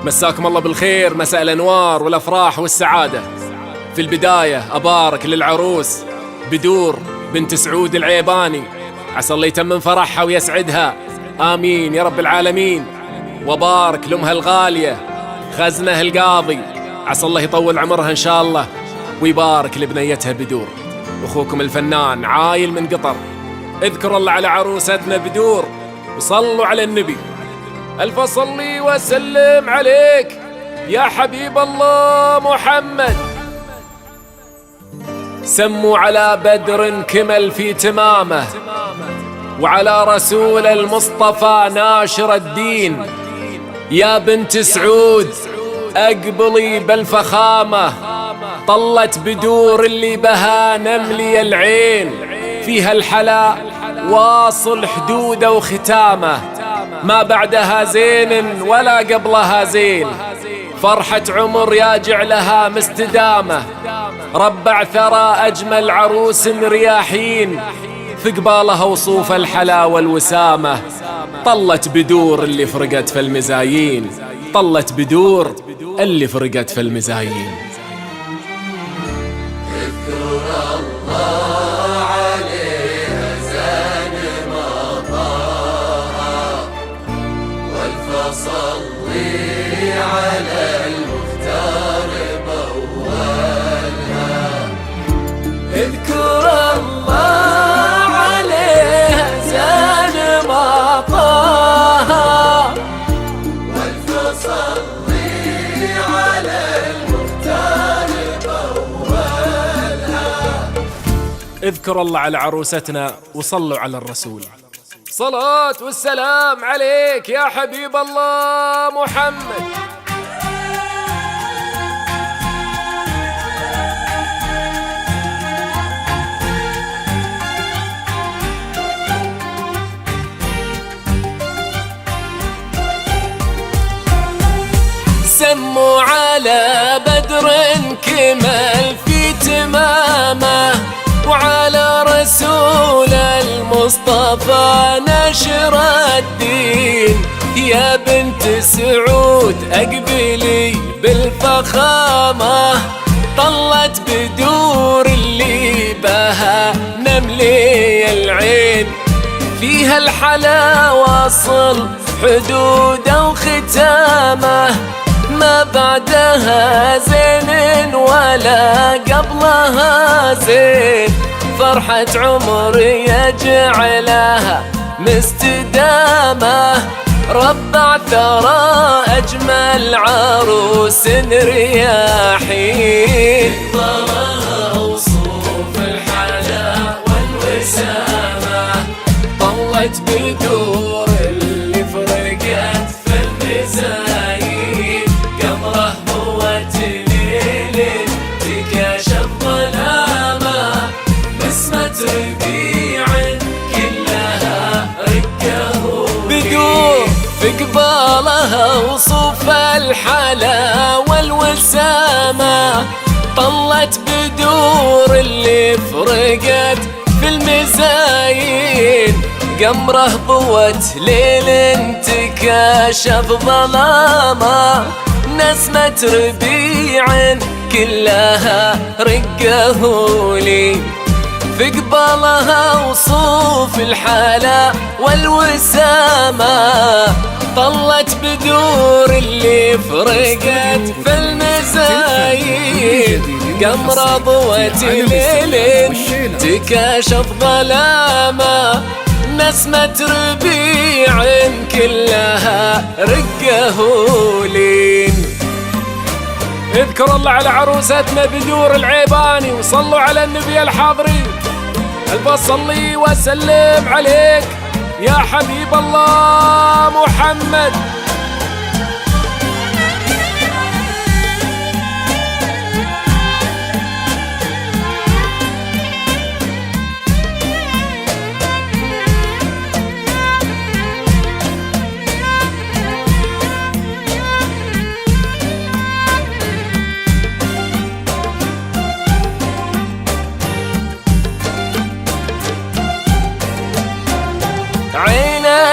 مساكم الله بالخير، مساء الأنوار والأفراح والسعادة. في البداية أبارك للعروس بدور بنت سعود العيباني، عسى الله يتمم فرحها ويسعدها، آمين يا رب العالمين. وبارك لأمها الغالية خزنة القاضي، عسى الله يطول عمرها إن شاء الله، ويبارك لبنيتها بدور. أخوكم الفنان عايل من قطر، اذكر الله على عروستنا بدور وصلوا على النبي. ألف صلي وسلم عليك يا حبيب الله محمد. سموا على بدر كمل في تمامه، وعلى رسول المصطفى ناشر الدين. يا بنت سعود أقبلي بالفخامة، طلت بدور اللي بها نملي العين، فيها الحلا واصل حدوده وختامه، ما بعدها زين ولا قبلها زين. فرحة عمر يا جعلها مستدامة، ربع ثرى أجمل عروس رياحين، في قبالها وصوف الحلا والوسامة. طلت بدور اللي فرقت في المزايين، طلت بدور اللي فرقت في المزايين. صلي على المختار بأولها، اذكر الله عليها زان ما طاها، والف صلي على المختار بأولها. اذكر الله على عروستنا وصلوا على الرسول. صلاة والسلام عليك يا حبيب الله محمد. سموا على بدر كمل في تمامه، وعلى رسول المصطفى نشر الدين. يا بنت سعود أقبلي بالفخامة، طلت بدور اللي بها نملي العين، فيها الحلا واصل حدوده وختامه، ما بعدها زين ولا قبلها زين. فرحة عمر يجعلها مستدامة، ربع ثرى أجمل عروس رياحين، ضلها وصوف الحلا والوسامة. طلت بدور اللي فرقت في المزايين، قمره هو تليل تكاشف ظلامه، نسمة ربيع كلها رقه بدور، في قبالها وصوف الحلا والوسامة. طلت بدور اللي فرقت في المزايين، قمره ضوت ليل تكاشف ظلامه، نسمة ربيع كلها رقه لي، في قبالها وصوف الحلا والوسامة. طلت بدور اللي فرقت في المزايين، قمره ضوت ليل تكاشف ظلامه، نسمة ربيع كلها رقه لين. اذكر الله على عروستنا بدور العيباني، وصلوا على النبي الحاضرين. ألف صلي وسلم عليك يا حبيب الله محمد.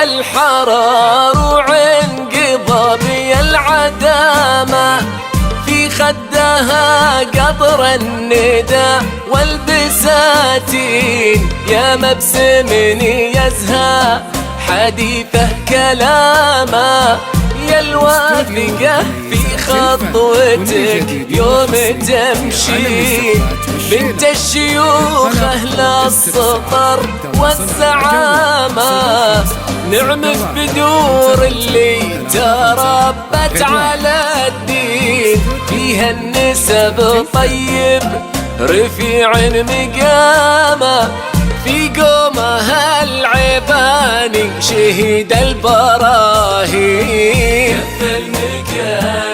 الحرار وعنقضى بي العدا خدها قطر الندى والبساتين يا مبسم يزهى حديثه كلامه يا الواثقة في خطوتك يوم تمشي بنت الشيوخ أهل السطر والزعامة نعمة بدور اللي تربت على الدين فيها النسب طيب رفيع مقامه في قومها العباني شهيد البراهين كف المكان